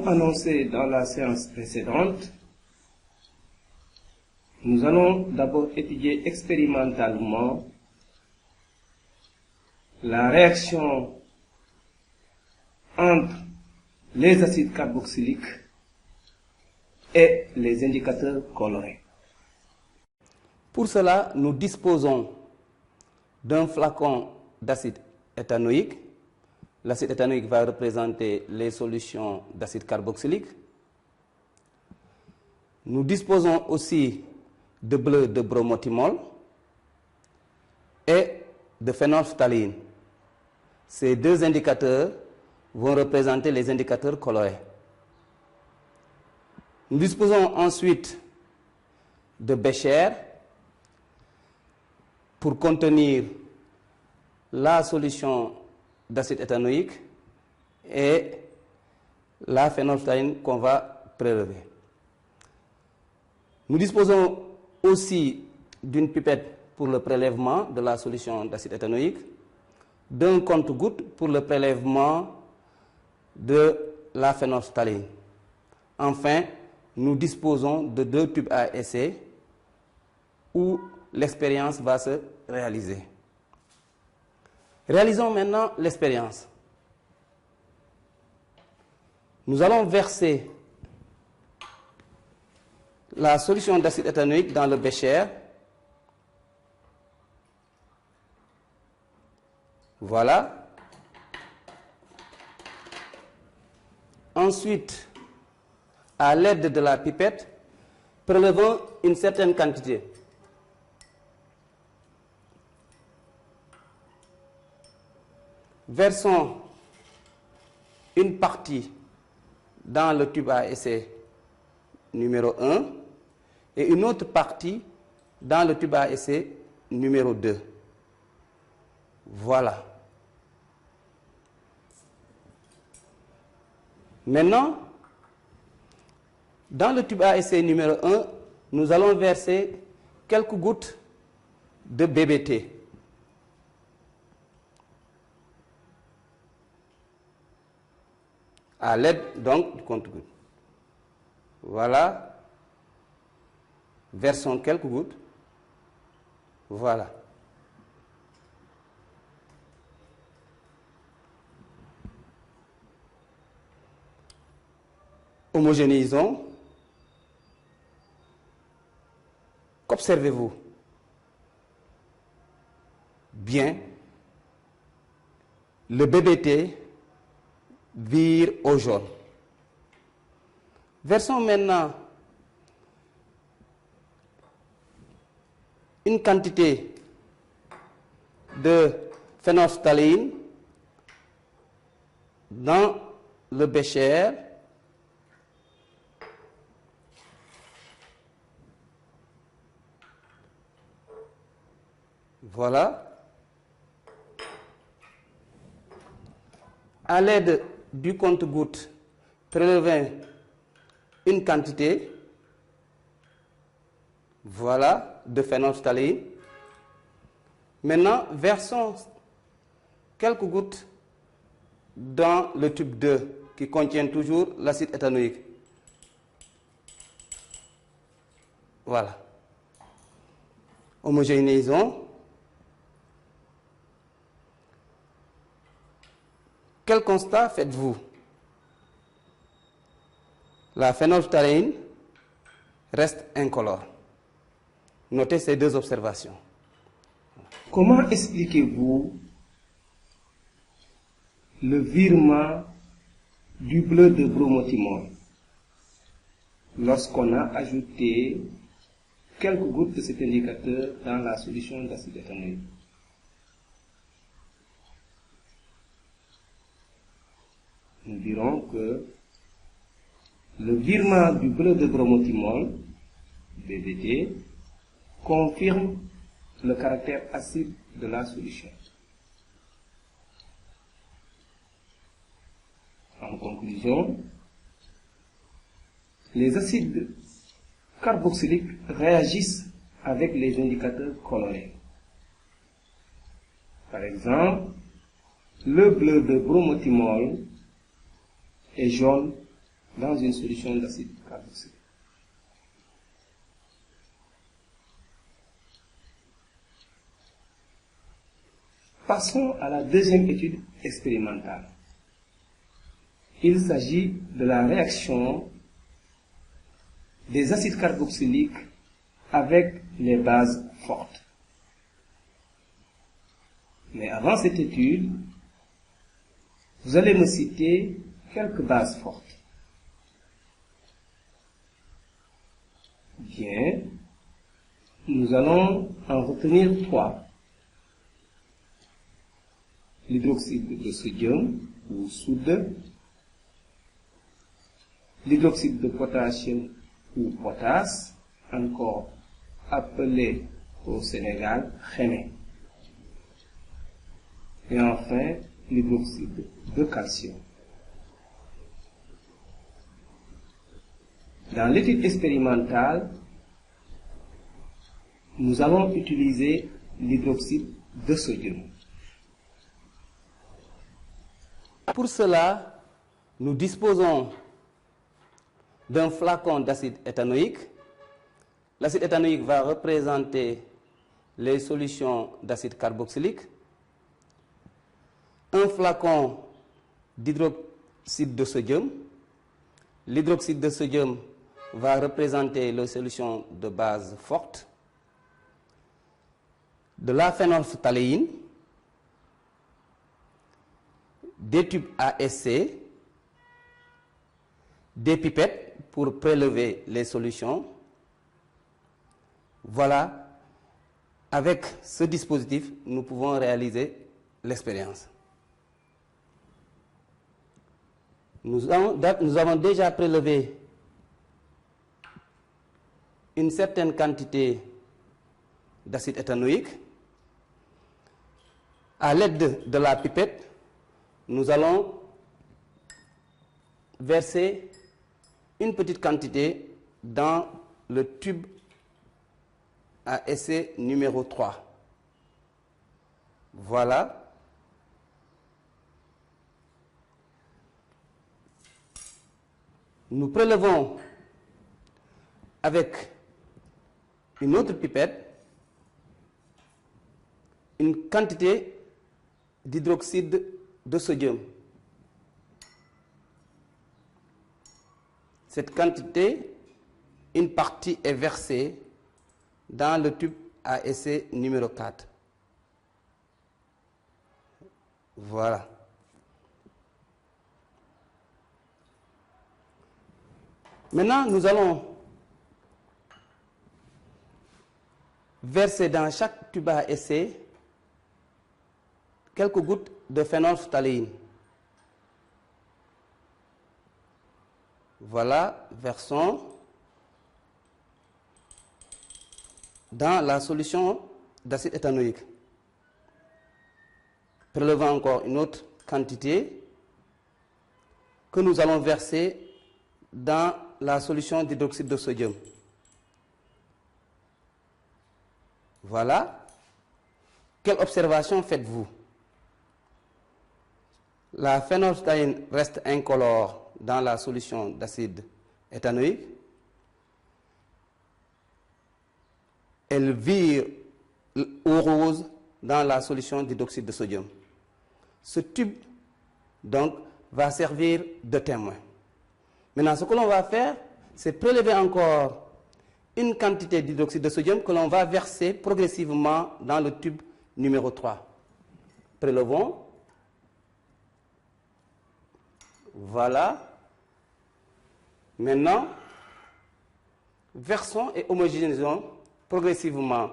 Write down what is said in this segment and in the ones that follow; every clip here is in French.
Comme annoncé dans la séance précédente, nous allons d'abord étudier expérimentalement la réaction entre les acides carboxyliques et les indicateurs colorés. Pour cela, nous disposons d'un flacon d'acide éthanoïque. L'acide éthanoïque va représenter les solutions d'acide carboxylique. Nous disposons aussi de bleu de bromothymol et de phénolphtaléine. Ces deux indicateurs vont représenter les indicateurs colorés. Nous disposons ensuite de bécher pour contenir la solution d'acide éthanoïque et la phénolphtaléine qu'on va prélever. Nous disposons aussi d'une pipette pour le prélèvement de la solution d'acide éthanoïque, d'un compte-gouttes pour le prélèvement de la phénolphtaléine. Enfin, nous disposons de 2 tubes à essai où l'expérience va se réaliser. Réalisons maintenant l'expérience. Nous allons verser la solution d'acide éthanoïque dans le bécher. Voilà. Ensuite, à l'aide de la pipette, prélevons une certaine quantité. Versons une partie dans le tube à essai numéro 1 et une autre partie dans le tube à essai numéro 2. Voilà. Maintenant, dans le tube à essai numéro 1, nous allons verser quelques gouttes de BBT. À l'aide donc du compte-gouttes. Voilà. Versons quelques gouttes. Voilà. Homogénéisons. Qu'observez-vous? Bien, le BBT vire au jaune. Versons maintenant une quantité de phénolphtaléine dans le bécher. Voilà. À l'aide du compte-gouttes, prélevez une quantité, voilà, de phénolphtaléine. Maintenant, versons quelques gouttes dans le tube 2 qui contient toujours l'acide éthanoïque. Voilà. Homogénéisons. Quel constat faites-vous? La phénolphtaléine reste incolore. Notez ces deux observations. Comment expliquez-vous le virement du bleu de bromothymol lorsqu'on a ajouté quelques gouttes de cet indicateur dans la solution d'acide éthanoïque? Nous dirons que le virement du bleu de bromothymol, BBT, confirme le caractère acide de la solution. En conclusion, les acides carboxyliques réagissent avec les indicateurs colorés. Par exemple, le bleu de bromothymol est jaune dans une solution d'acide carboxylique. Passons à la deuxième étude expérimentale. Il s'agit de la réaction des acides carboxyliques avec les bases fortes. Mais avant cette étude, vous allez me citer quelques bases fortes. Bien, nous allons en retenir 3. L'hydroxyde de sodium ou soude, l'hydroxyde de potassium ou potasse, encore appelé au Sénégal Khémé. Et enfin, l'hydroxyde de calcium. Dans l'étude expérimentale, nous allons utiliser l'hydroxyde de sodium. Pour cela, nous disposons d'un flacon d'acide éthanoïque. L'acide éthanoïque va représenter les solutions d'acide carboxylique. Un flacon d'hydroxyde de sodium. L'hydroxyde de sodium va représenter les solutions de base forte. De la phénolphtaléine, des tubes ASC, des pipettes pour prélever les solutions. Voilà, avec ce dispositif, nous pouvons réaliser l'expérience. Nous avons déjà prélevé une certaine quantité d'acide éthanoïque. À l'aide de la pipette, nous allons verser une petite quantité dans le tube à essai numéro 3. Voilà. Nous prélevons avec une autre pipette une quantité d'hydroxyde de sodium. Cette quantité, une partie est versée dans le tube à essai numéro 4. Voilà. Maintenant, nous allons verser dans chaque tube à essai quelques gouttes de phénolphtaléine. Voilà, versons dans la solution d'acide éthanoïque. Prélevons encore une autre quantité que nous allons verser dans la solution d'hydroxyde de sodium. Voilà. Quelle observation faites-vous? La phénolphtaléine reste incolore dans la solution d'acide éthanoïque. Elle vire au rose dans la solution d'hydroxyde de sodium. Ce tube, donc, va servir de témoin. Maintenant, ce que l'on va faire, c'est prélever encore une quantité d'hydroxyde de sodium que l'on va verser progressivement dans le tube numéro 3. Prélevons. Voilà. Maintenant, versons et homogénéisons progressivement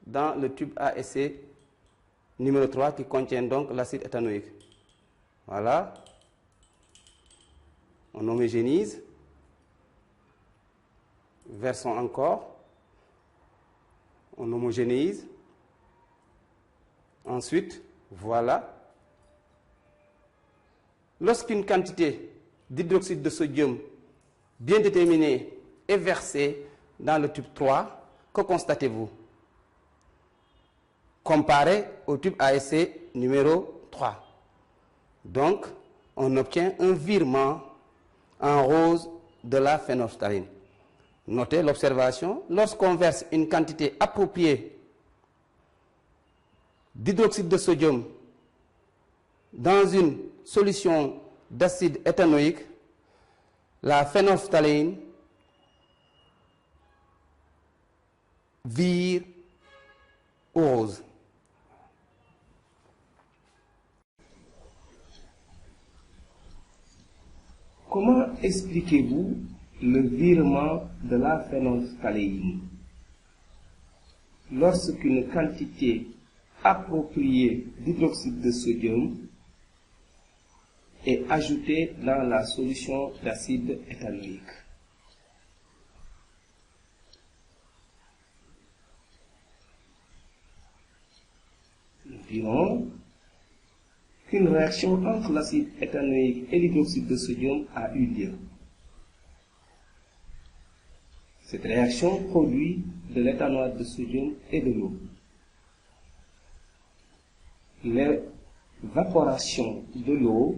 dans le tube à essai numéro 3 qui contient donc l'acide éthanoïque. Voilà. On homogénise. Versons encore. On homogénéise. Ensuite, voilà. Lorsqu'une quantité d'hydroxyde de sodium bien déterminée est versée dans le tube 3, que constatez-vous? Comparé au tube à essai numéro 3. Donc, on obtient un virement en rose de la phénophtaline. Notez l'observation, lorsqu'on verse une quantité appropriée d'hydroxyde de sodium dans une solution d'acide éthanoïque, la phénophtaline vire au rose. Comment expliquez-vous le virement de la phénophtaléine? Lorsqu'une quantité appropriée d'hydroxyde de sodium est ajoutée dans la solution d'acide éthanoïque. Nous dirons qu'une réaction entre l'acide éthanoïque et l'hydroxyde de sodium a eu lieu. Cette réaction produit de l'éthanoate de sodium et de l'eau. L'évaporation de l'eau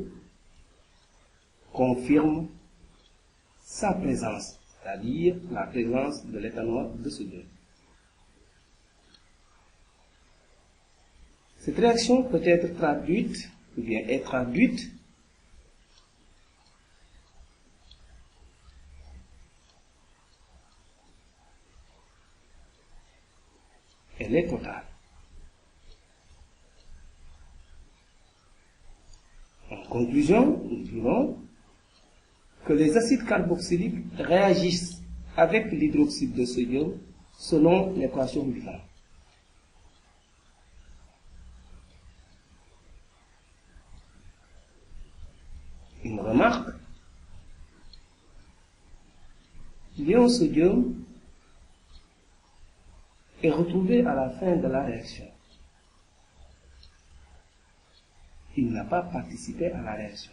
confirme sa présence, c'est-à-dire la présence de l'éthanoate de sodium. Cette réaction peut être traduite, ou bien est traduite elle est totale. En conclusion, nous dirons que les acides carboxyliques réagissent avec l'hydroxyde de sodium selon l'équation Bilan. Une remarque, l'ion sodium est retrouvé à la fin de la réaction. Il n'a pas participé à la réaction.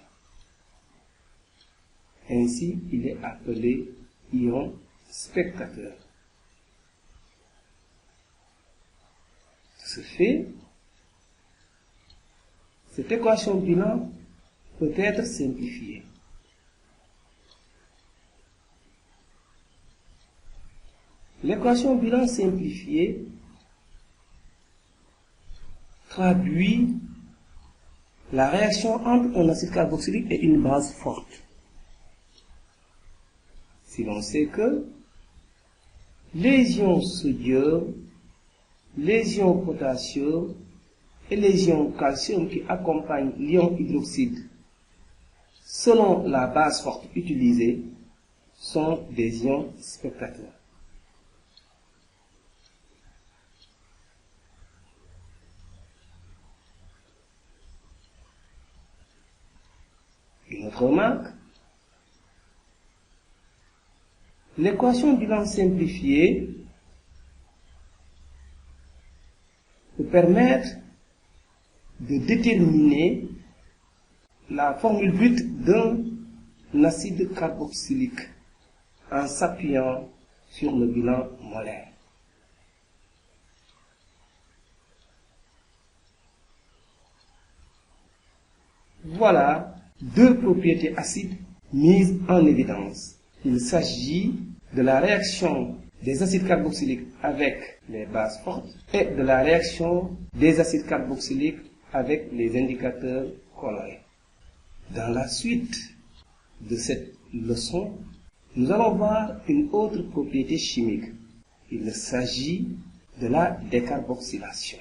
Ainsi, il est appelé ion spectateur. De ce fait, cette équation bilan peut être simplifiée. L'équation bilan simplifiée traduit la réaction entre un acide carboxylique et une base forte. Si l'on sait que les ions sodium, les ions potassium et les ions calcium qui accompagnent l'ion hydroxyde selon la base forte utilisée sont des ions spectateurs. Une autre remarque, l'équation bilan simplifiée peut permettre de déterminer la formule brute d'un acide carboxylique en s'appuyant sur le bilan molaire. Voilà deux propriétés acides mises en évidence. Il s'agit de la réaction des acides carboxyliques avec les bases fortes et de la réaction des acides carboxyliques avec les indicateurs colorés. Dans la suite de cette leçon, nous allons voir une autre propriété chimique. Il s'agit de la décarboxylation.